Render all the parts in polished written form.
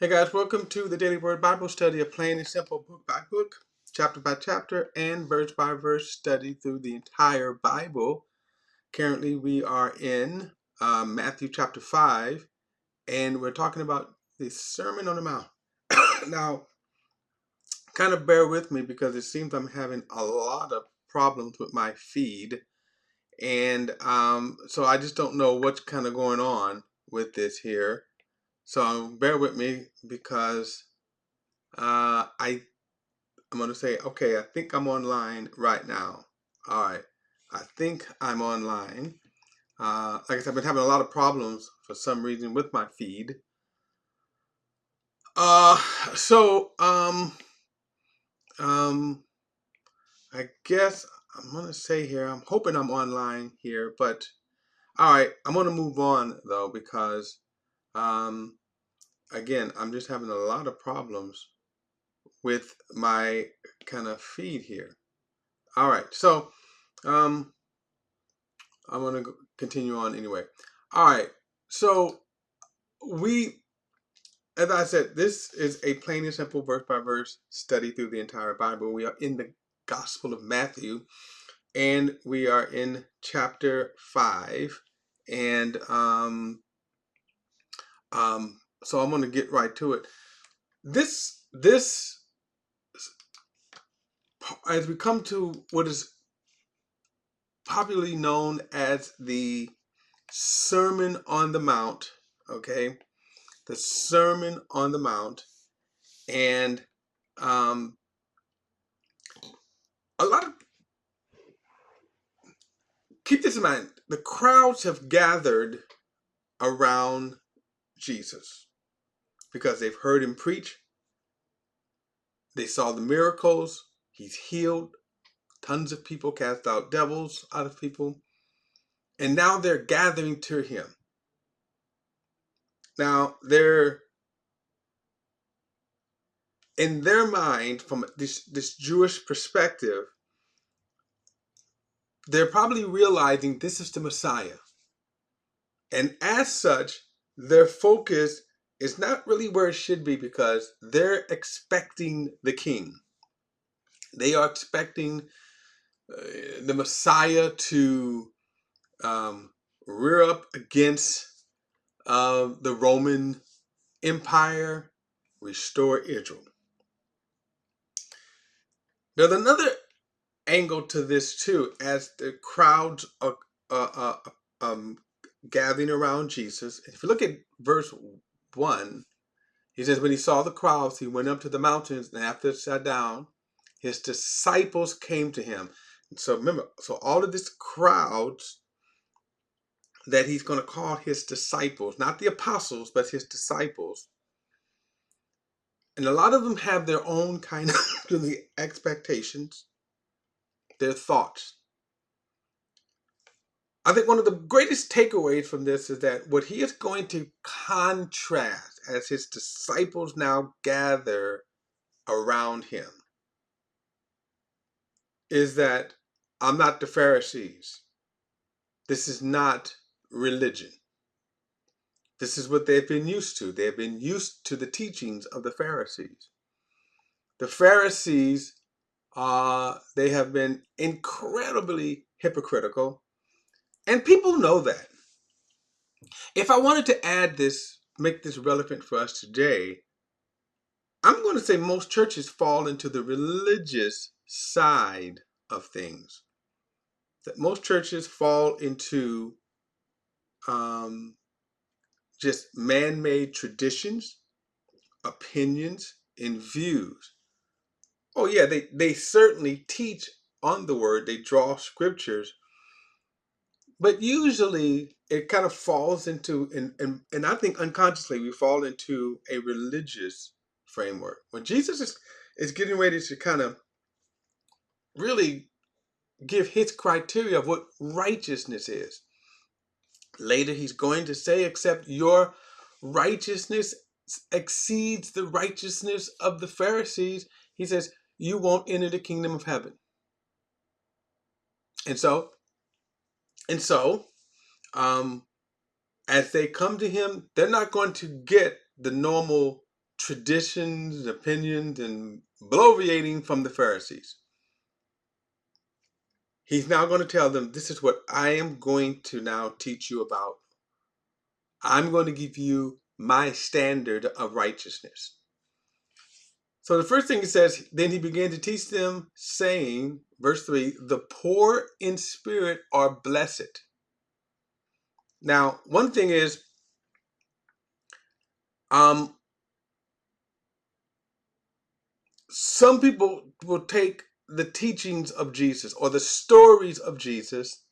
Hey guys, welcome to the Daily Word Bible Study, a plain and simple book by book, chapter by chapter, and verse by verse study through the entire Bible. Currently, we are in Matthew chapter 5, and we're talking about the Sermon on the Mount. Now, kind of bear with me because it seems I'm having a lot of problems with my feed, and so I just don't know what's kind of going on with this here. So bear with me because I'm going to say, okay, I think I'm online right now. All right. I think I'm online. Like I said, I've been having a lot of problems for some reason with my feed. Uh, so, um, I guess I'm going to say here, I'm hoping I'm online here, but all right, I'm going to move on though, because, um, again, I'm just having a lot of problems with my kind of feed here. All right. So, um, I'm going to continue on anyway. All right. So as I said, this is a plain and simple verse by verse study through the entire Bible. We are in the Gospel of Matthew, and we are in chapter 5. And so I'm going to get right to it. This, as we come to what is popularly known as the Sermon on the Mount, okay? The Sermon on the Mount. And um, a lot of keep this in mind. The crowds have gathered around Jesus because they've heard him preach. They saw the miracles. He's healed tons of people, cast out devils out of people. And now they're gathering to him. Now, they're in their mind, from this Jewish perspective, they're probably realizing this is the Messiah. And as such, their focus is not really where it should be because they're expecting the king. They are expecting the Messiah to rear up against the Roman Empire, restore Israel. There's another angle to this too, as the crowds are gathering around Jesus. If you look at verse 1, he says, when he saw the crowds, he went up to the mountains, and after sat down, his disciples came to him. And so remember, so all of this crowds that he's going to call his disciples, not the apostles, but his disciples. And a lot of them have their own kind of expectations, their thoughts. I think one of the greatest takeaways from this is that what he is going to contrast as his disciples now gather around him is that I'm not the Pharisees. This is not religion. This is what they've been used to. They've been used to the teachings of the Pharisees. The Pharisees, they have been incredibly hypocritical, and people know that. If I wanted to add this, make this relevant for us today, I'm going to say most churches fall into the religious side of things. That most churches fall into just man-made traditions, opinions, and views. Oh yeah, they certainly teach on the word, they draw scriptures, but usually it kind of falls into, and I think unconsciously we fall into a religious framework. When Jesus is getting ready to kind of really give his criteria of what righteousness is. Later he's going to say, except your righteousness exceeds the righteousness of the Pharisees, he says, you won't enter the kingdom of heaven. And so, and so, um, as they come to him, they're not going to get the normal traditions, opinions, and bloviating from the Pharisees. He's now going to tell them, this is what I am going to now teach you about. I'm going to give you my standard of righteousness. So the first thing he says, then he began to teach them, saying, verse 3, the poor in spirit are blessed. Now, one thing is, some people will take the teachings of Jesus or the stories of Jesus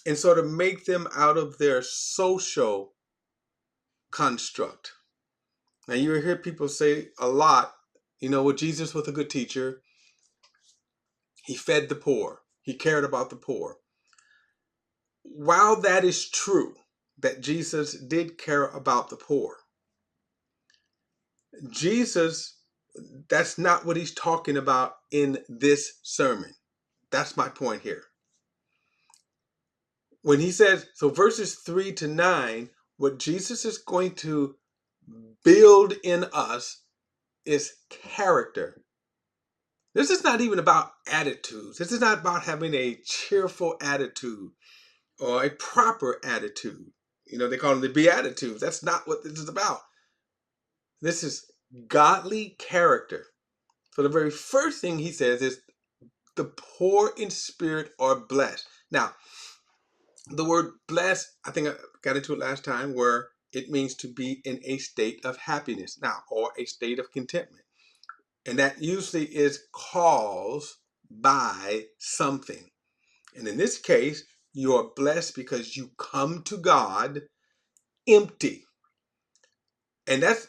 and sort of make them out of their social construct. Now, you hear people say a lot, well, Jesus was a good teacher. He fed the poor. He cared about the poor. While that is true, that Jesus did care about the poor, Jesus, that's not what he's talking about in this sermon. That's my point here. When he says, so verses 3-9, what Jesus is going to build in us is character. This is not even about attitudes. This is not about having a cheerful attitude or a proper attitude. They call them the beatitudes. That's not what this is about. This is godly character. So the very first thing he says is the poor in spirit are blessed. Now, the word blessed, I think I got into it last time, where it means to be in a state of happiness now, or a state of contentment. And that usually is caused by something. And in this case, you are blessed because you come to God empty. And that's,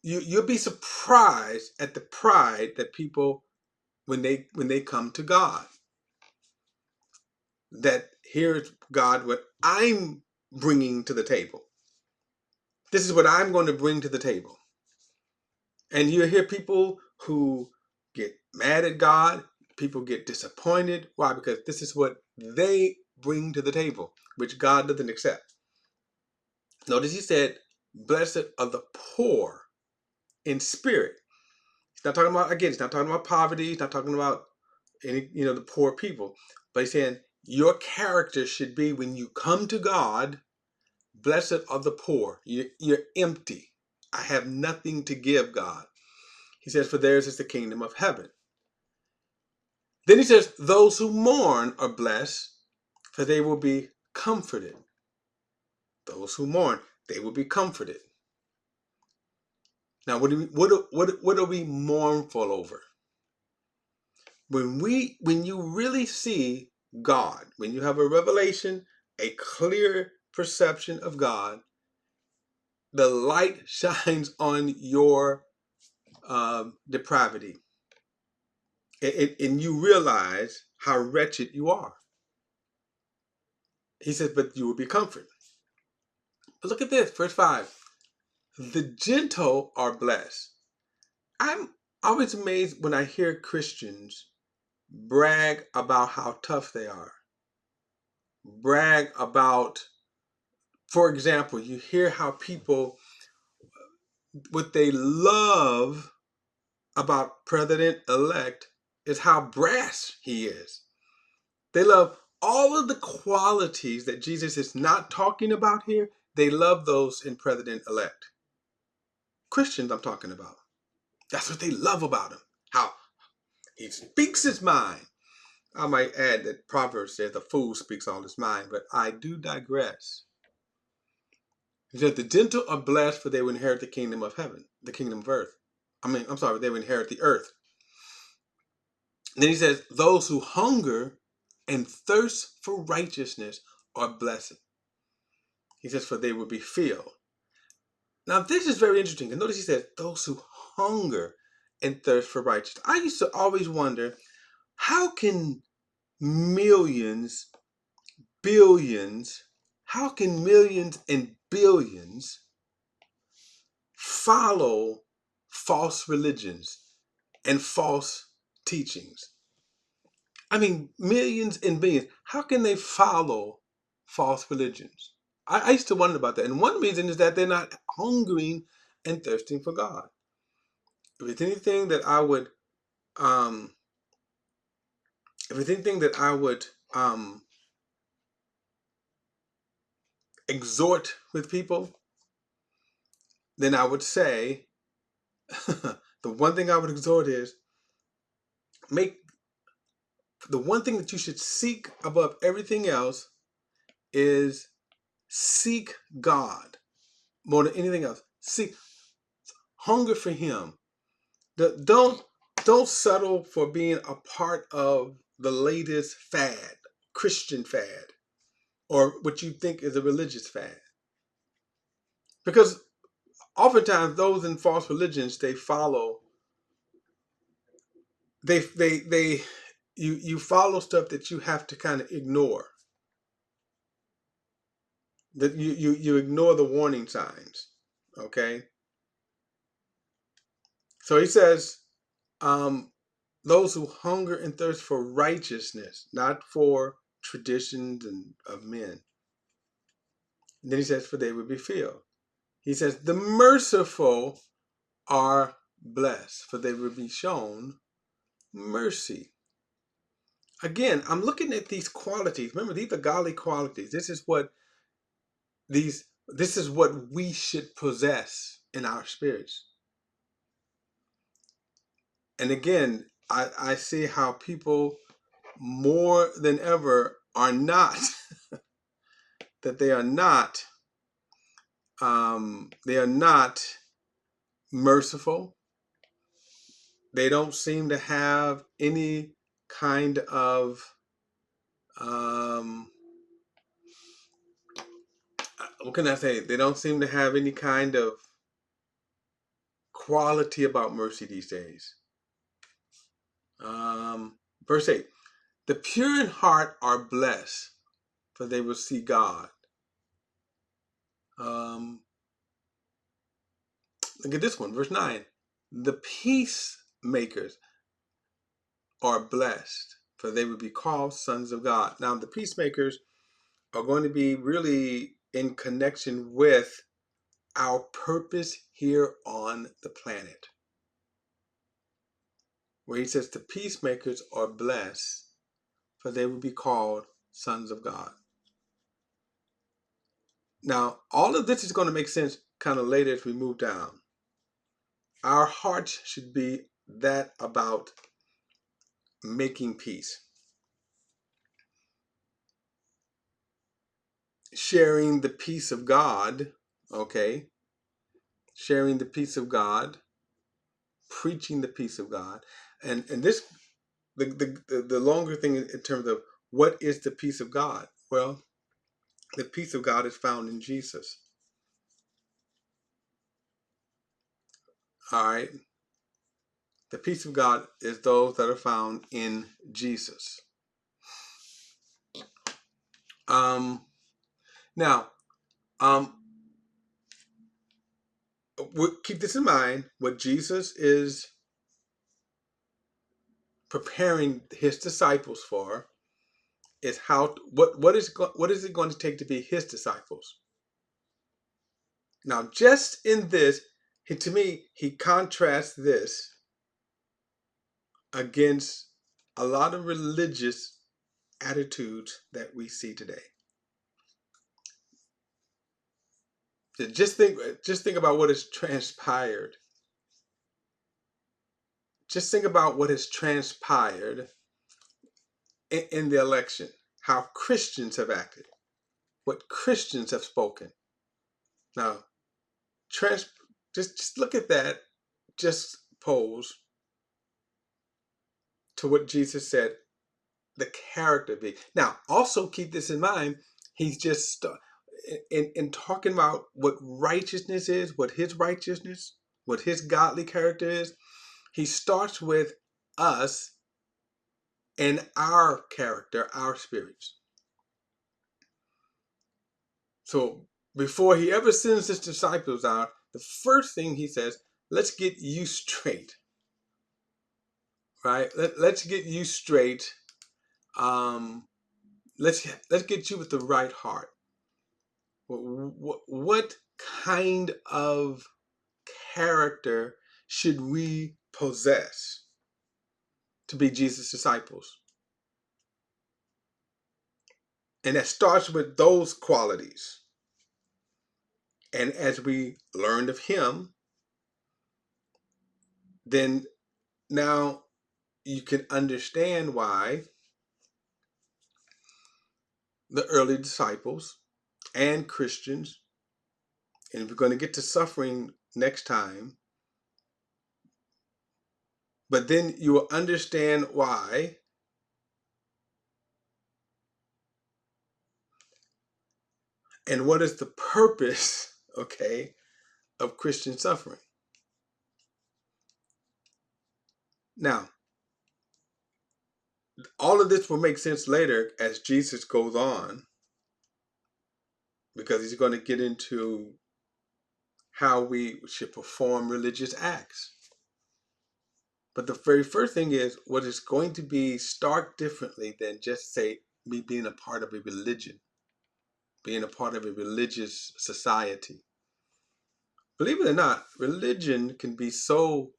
you'll be surprised at the pride that people, when they come to God. That here's God, what I'm bringing to the table. This is what I'm going to bring to the table. And you hear people who get mad at God, people get disappointed. Why? Because this is what they bring to the table, which God doesn't accept. Notice he said, blessed are the poor in spirit. He's not talking about, again, he's not talking about poverty. He's not talking about any, the poor people. But he's saying your character should be, when you come to God, blessed are the poor. You're empty. I have nothing to give God. He says, for theirs is the kingdom of heaven. Then he says, those who mourn are blessed, for they will be comforted. Those who mourn, they will be comforted. Now, what are we mournful over? When you really see God, when you have a revelation, a clear perception of God, the light shines on your depravity. And you realize how wretched you are. He says, but you will be comforted. But look at this, verse 5. The gentle are blessed. I'm always amazed when I hear Christians brag about how tough they are. Brag about, for example, you hear how people, what they love about President-elect is how brash he is. They love all of the qualities that Jesus is not talking about here. They love those in President-elect. Christians I'm talking about. That's what they love about him. How he speaks his mind. I might add that Proverbs says the fool speaks all his mind, but I do digress. He says the gentle are blessed, for they will inherit the kingdom of heaven, the kingdom of earth. They will inherit the earth. And then he says, those who hunger and thirst for righteousness are blessed. He says, for they will be filled. Now, this is very interesting. And notice he says, those who hunger and thirst for righteousness. I used to always wonder, how can millions, billions, how can millions and billions follow false religions and false teachings? I mean, millions and billions. How can they follow false religions? I used to wonder about that. And one reason is that they're not hungering and thirsting for God. if it's anything that I would, um, if it's anything that I would exhort with people, then I would say the one thing I would exhort is make the one thing that you should seek above everything else is seek God more than anything else. Seek, hunger for Him. Don't settle for being a part of the latest fad, Christian fad, or what you think is a religious fad. Because oftentimes those in false religions, they follow, they you follow stuff that you have to kind of ignore. That you ignore the warning signs. Okay. So he says, those who hunger and thirst for righteousness, not for traditions and of men. And then he says, for they will be filled. He says, the merciful are blessed, for they will be shown mercy. Again, I'm looking at these qualities. Remember, these are godly qualities. This is what we should possess in our spirits. And again, I see how people more than ever are not that they are not merciful. They don't seem to have any kind of what can I say? They don't seem to have any kind of quality about mercy these days. Verse 8, the pure in heart are blessed, for they will see God. Look at this one, verse 9. The peacemakers are blessed, for they will be called sons of God. Now, the peacemakers are going to be really in connection with our purpose here on the planet. Where he says the peacemakers are blessed, for they will be called sons of God. Now, all of this is going to make sense kind of later as we move down. Our hearts should be that about making peace. Sharing the peace of God, okay? Sharing the peace of God, preaching the peace of God. And this, the longer thing in terms of what is the peace of God? Well, the peace of God is found in Jesus. All right? The peace of God is those that are found in Jesus. Now, keep this in mind. What Jesus is preparing his disciples for is what is it going to take to be his disciples? Now, just in this, to me, he contrasts this against a lot of religious attitudes that we see today. Just think about what has transpired. Just think about what has transpired in the election, how Christians have acted, what Christians have spoken. Now, just look at that, just pose to what Jesus said, the character be. Now, also keep this in mind, he's just, in talking about what righteousness is, what his godly character is, he starts with us and our character, our spirits. So before he ever sends his disciples out, the first thing he says, let's get you straight. Right? Let's get you straight. Let's get you with the right heart. What kind of character should we possess to be Jesus' disciples? And that starts with those qualities. And as we learned of him, then now you can understand why the early disciples and Christians, and we're going to get to suffering next time, but then you will understand why and what is the purpose, okay, of Christian suffering. Now, all of this will make sense later as Jesus goes on, because he's going to get into how we should perform religious acts. But the very first thing is what is going to be stark differently than just say me being a part of a religion, being a part of a religious society. Believe it or not, religion can be so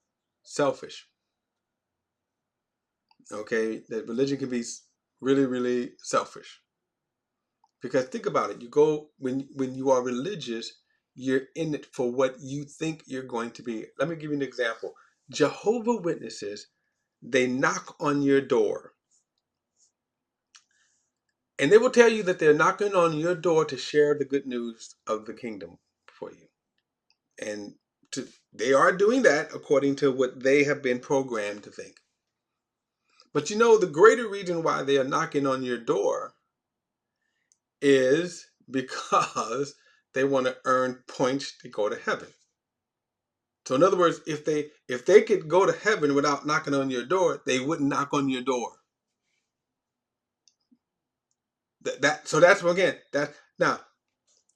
selfish. Okay, that religion can be really, really selfish. Because think about it, you go when you are religious, you're in it for what you think you're going to be. Let me give you an example. Jehovah Witnesses, they knock on your door. And they will tell you that they're knocking on your door to share the good news of the kingdom for you. And they are doing that according to what they have been programmed to think. But you know, the greater reason why they are knocking on your door is because they want to earn points to go to heaven. So in other words, if they could go to heaven without knocking on your door, they wouldn't knock on your door. So that's again that now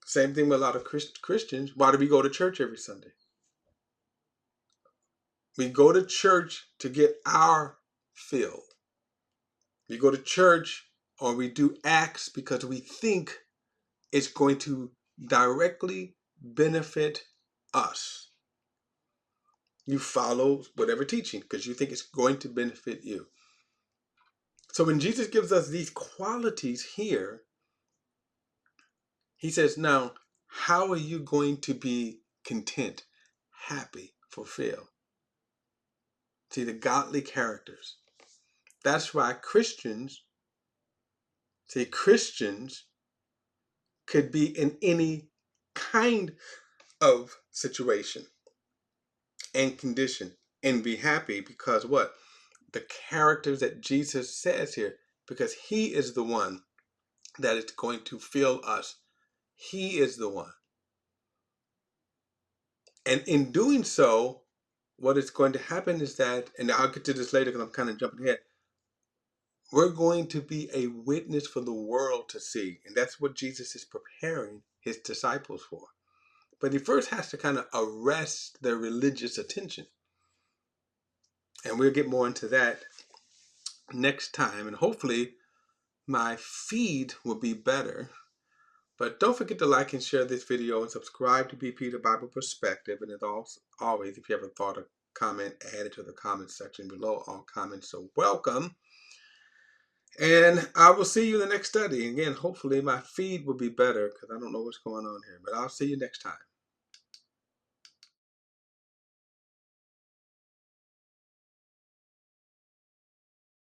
same thing with a lot of Christians. Why do we go to church every Sunday? We go to church to get our fill. We go to church or we do acts because we think it's going to directly benefit us. You follow whatever teaching because you think it's going to benefit you. So when Jesus gives us these qualities here, he says, now, how are you going to be content, happy, fulfilled? See, the godly characters. That's why Christians could be in any kind of situation and condition and be happy because what? The characters that Jesus says here, because he is the one that is going to fill us. He is the one. And in doing so, what is going to happen is that, and I'll get to this later because I'm kind of jumping ahead, we're going to be a witness for the world to see. And that's what Jesus is preparing his disciples for. But he first has to kind of arrest their religious attention. And we'll get more into that next time. And hopefully my feed will be better. But don't forget to like and share this video and subscribe to BP The Bible Perspective. And as always, if you have a thought or comment, add it to the comment section below. All comments are welcome. And I will see you in the next study. Again, hopefully my feed will be better because I don't know what's going on here. But I'll see you next time.